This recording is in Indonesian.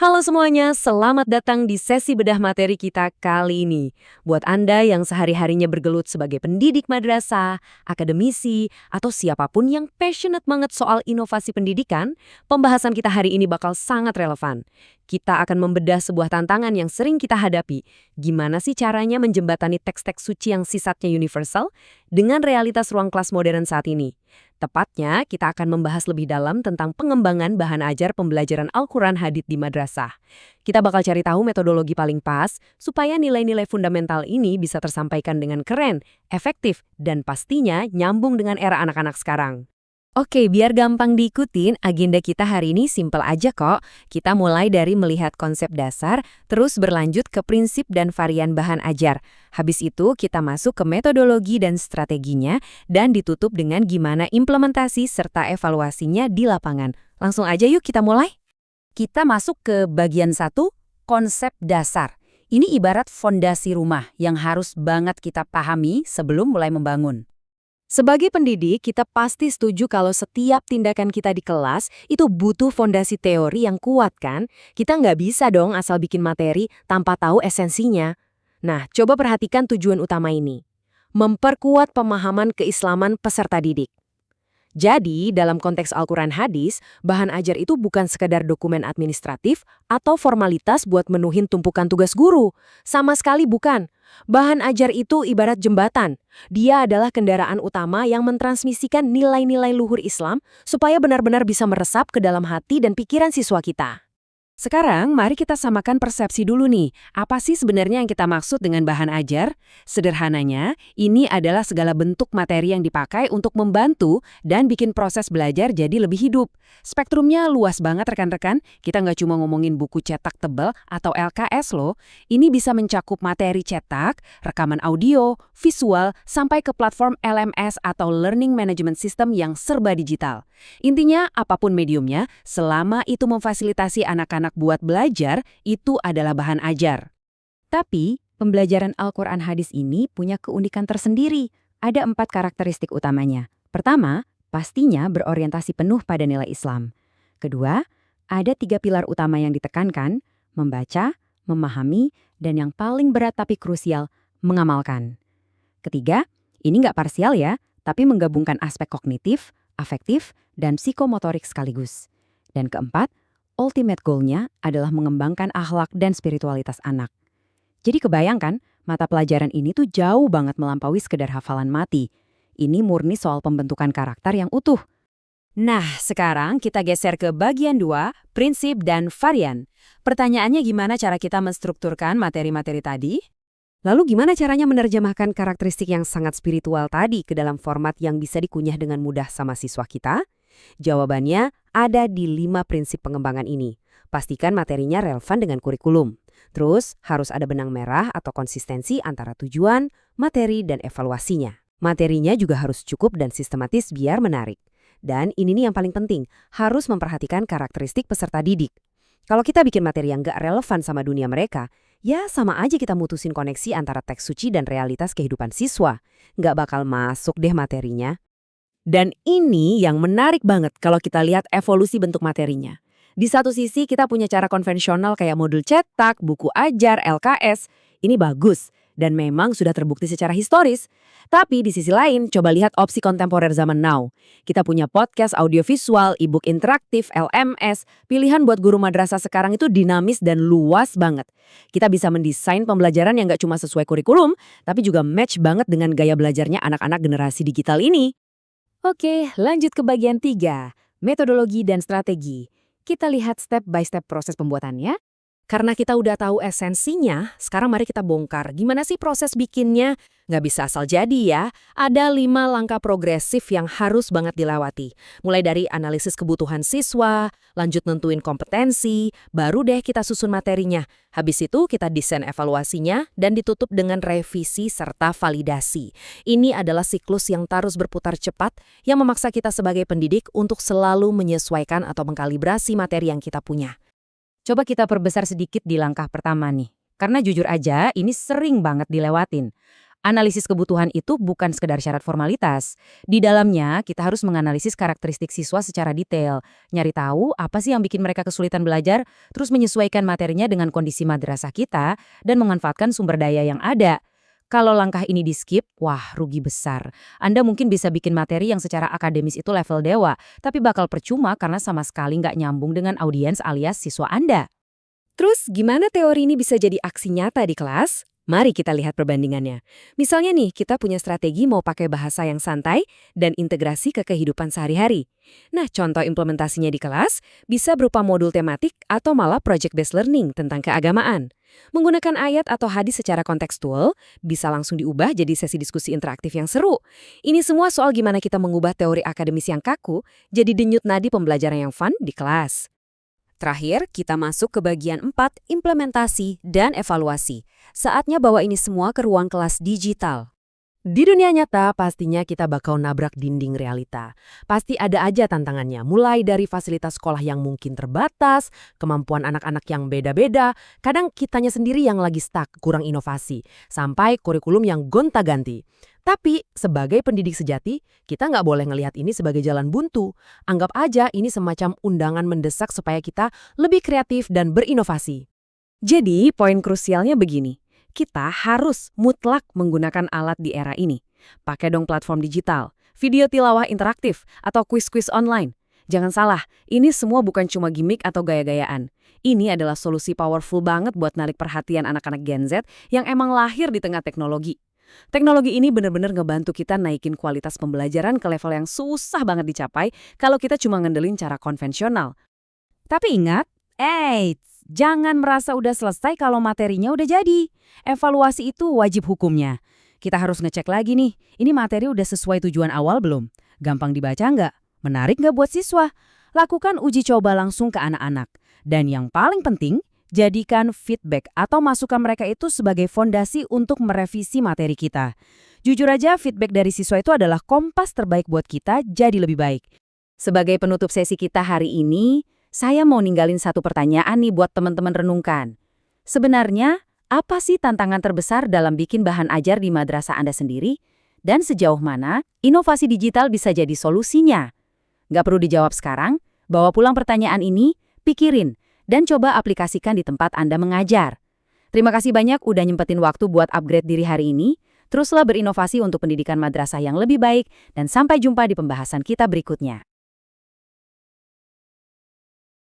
Halo semuanya, selamat datang di sesi bedah materi kita kali ini. Buat Anda yang sehari-harinya bergelut sebagai pendidik madrasah, akademisi, atau siapapun yang passionate banget soal inovasi pendidikan, pembahasan kita hari ini bakal sangat relevan. Kita akan membedah sebuah tantangan yang sering kita hadapi. Gimana sih caranya menjembatani teks-teks suci yang sifatnya universal dengan realitas ruang kelas modern saat ini? Tepatnya, kita akan membahas lebih dalam tentang pengembangan bahan ajar pembelajaran Al-Quran Hadits di madrasah. Kita bakal cari tahu metodologi paling pas supaya nilai-nilai fundamental ini bisa tersampaikan dengan keren, efektif, dan pastinya nyambung dengan era anak-anak sekarang. Oke, biar gampang diikutin, agenda kita hari ini simpel aja kok. Kita mulai dari melihat konsep dasar, terus berlanjut ke prinsip dan varian bahan ajar. Habis itu kita masuk ke metodologi dan strateginya, dan ditutup dengan gimana implementasi serta evaluasinya di lapangan. Langsung aja yuk kita mulai. Kita masuk ke bagian 1, konsep dasar. Ini ibarat fondasi rumah yang harus banget kita pahami sebelum mulai membangun. Sebagai pendidik, kita pasti setuju kalau setiap tindakan kita di kelas itu butuh fondasi teori yang kuat kan? Kita nggak bisa dong asal bikin materi tanpa tahu esensinya. Nah, coba perhatikan tujuan utama ini. Memperkuat pemahaman keislaman peserta didik. Jadi, dalam konteks Al-Quran Hadis, bahan ajar itu bukan sekadar dokumen administratif atau formalitas buat menuhin tumpukan tugas guru. Sama sekali bukan. Bahan ajar itu ibarat jembatan. Dia adalah kendaraan utama yang mentransmisikan nilai-nilai luhur Islam supaya benar-benar bisa meresap ke dalam hati dan pikiran siswa kita. Sekarang, mari kita samakan persepsi dulu nih. Apa sih sebenarnya yang kita maksud dengan bahan ajar? Sederhananya, ini adalah segala bentuk materi yang dipakai untuk membantu dan bikin proses belajar jadi lebih hidup. Spektrumnya luas banget rekan-rekan. Kita nggak cuma ngomongin buku cetak tebal atau LKS loh. Ini bisa mencakup materi cetak, rekaman audio, visual, sampai ke platform LMS atau Learning Management System yang serba digital. Intinya, apapun mediumnya, selama itu memfasilitasi anak-anak buat belajar, itu adalah bahan ajar. Tapi, pembelajaran Al-Quran Hadis ini punya keunikan tersendiri. Ada 4 karakteristik utamanya. Pertama, pastinya berorientasi penuh pada nilai Islam. Kedua, ada 3 pilar utama yang ditekankan, membaca, memahami, dan yang paling berat tapi krusial, mengamalkan. Ketiga, ini nggak parsial ya, tapi menggabungkan aspek kognitif, afektif, dan psikomotorik sekaligus. Dan keempat, ultimate goal-nya adalah mengembangkan akhlak dan spiritualitas anak. Jadi kebayangkan, mata pelajaran ini tuh jauh banget melampaui sekedar hafalan mati. Ini murni soal pembentukan karakter yang utuh. Nah, sekarang kita geser ke bagian 2, prinsip dan varian. Pertanyaannya gimana cara kita menstrukturkan materi-materi tadi? Lalu gimana caranya menerjemahkan karakteristik yang sangat spiritual tadi ke dalam format yang bisa dikunyah dengan mudah sama siswa kita? Jawabannya ada di 5 prinsip pengembangan ini. Pastikan materinya relevan dengan kurikulum. Terus, harus ada benang merah atau konsistensi antara tujuan, materi, dan evaluasinya. Materinya juga harus cukup dan sistematis biar menarik. Dan ini nih yang paling penting, harus memperhatikan karakteristik peserta didik. Kalau kita bikin materi yang nggak relevan sama dunia mereka, ya sama aja kita mutusin koneksi antara teks suci dan realitas kehidupan siswa. Nggak bakal masuk deh materinya. Dan ini yang menarik banget kalau kita lihat evolusi bentuk materinya. Di satu sisi kita punya cara konvensional kayak modul cetak, buku ajar, LKS. Ini bagus dan memang sudah terbukti secara historis. Tapi di sisi lain, coba lihat opsi kontemporer zaman now. Kita punya podcast audiovisual, e-book interaktif, LMS. Pilihan buat guru madrasah sekarang itu dinamis dan luas banget. Kita bisa mendesain pembelajaran yang nggak cuma sesuai kurikulum, tapi juga match banget dengan gaya belajarnya anak-anak generasi digital ini. Oke, lanjut ke bagian 3, metodologi dan strategi. Kita lihat step by step proses pembuatannya. Karena kita udah tahu esensinya, sekarang mari kita bongkar. Gimana sih proses bikinnya? Nggak bisa asal jadi ya. Ada 5 langkah progresif yang harus banget dilewati. Mulai dari analisis kebutuhan siswa, lanjut nentuin kompetensi, baru deh kita susun materinya. Habis itu kita desain evaluasinya dan ditutup dengan revisi serta validasi. Ini adalah siklus yang terus berputar cepat yang memaksa kita sebagai pendidik untuk selalu menyesuaikan atau mengkalibrasi materi yang kita punya. Coba kita perbesar sedikit di langkah pertama nih. Karena jujur aja ini sering banget dilewatin. Analisis kebutuhan itu bukan sekedar syarat formalitas. Di dalamnya, kita harus menganalisis karakteristik siswa secara detail, nyari tahu apa sih yang bikin mereka kesulitan belajar, terus menyesuaikan materinya dengan kondisi madrasah kita, dan memanfaatkan sumber daya yang ada. Kalau langkah ini di-skip, wah rugi besar. Anda mungkin bisa bikin materi yang secara akademis itu level dewa, tapi bakal percuma karena sama sekali nggak nyambung dengan audiens alias siswa Anda. Terus gimana teori ini bisa jadi aksi nyata di kelas? Mari kita lihat perbandingannya. Misalnya nih, kita punya strategi mau pakai bahasa yang santai dan integrasi ke kehidupan sehari-hari. Nah, contoh implementasinya di kelas bisa berupa modul tematik atau malah project-based learning tentang keagamaan. Menggunakan ayat atau hadis secara kontekstual bisa langsung diubah jadi sesi diskusi interaktif yang seru. Ini semua soal gimana kita mengubah teori akademis yang kaku jadi denyut nadi pembelajaran yang fun di kelas. Terakhir, kita masuk ke bagian 4, implementasi dan evaluasi. Saatnya bawa ini semua ke ruang kelas digital. Di dunia nyata, pastinya kita bakal nabrak dinding realita. Pasti ada aja tantangannya, mulai dari fasilitas sekolah yang mungkin terbatas, kemampuan anak-anak yang beda-beda, kadang kitanya sendiri yang lagi stuck, kurang inovasi, sampai kurikulum yang gonta-ganti. Tapi, sebagai pendidik sejati, kita nggak boleh ngelihat ini sebagai jalan buntu. Anggap aja ini semacam undangan mendesak supaya kita lebih kreatif dan berinovasi. Jadi, poin krusialnya begini. Kita harus mutlak menggunakan alat di era ini. Pakai dong platform digital, video tilawah interaktif, atau kuis-kuis online. Jangan salah, ini semua bukan cuma gimmick atau gaya-gayaan. Ini adalah solusi powerful banget buat narik perhatian anak-anak Gen Z yang emang lahir di tengah teknologi. Teknologi ini benar-benar ngebantu kita naikin kualitas pembelajaran ke level yang susah banget dicapai kalau kita cuma ngandelin cara konvensional. Tapi ingat, jangan merasa udah selesai kalau materinya udah jadi. Evaluasi itu wajib hukumnya. Kita harus ngecek lagi nih, ini materi udah sesuai tujuan awal belum? Gampang dibaca nggak? Menarik nggak buat siswa? Lakukan uji coba langsung ke anak-anak. Dan yang paling penting, jadikan feedback atau masukan mereka itu sebagai fondasi untuk merevisi materi kita. Jujur aja, feedback dari siswa itu adalah kompas terbaik buat kita jadi lebih baik. Sebagai penutup sesi kita hari ini, saya mau ninggalin satu pertanyaan nih buat teman-teman renungkan. Sebenarnya, apa sih tantangan terbesar dalam bikin bahan ajar di madrasah Anda sendiri? Dan sejauh mana inovasi digital bisa jadi solusinya? Nggak perlu dijawab sekarang, bawa pulang pertanyaan ini, pikirin, dan coba aplikasikan di tempat Anda mengajar. Terima kasih banyak udah nyempetin waktu buat upgrade diri hari ini. Teruslah berinovasi untuk pendidikan madrasah yang lebih baik, dan sampai jumpa di pembahasan kita berikutnya.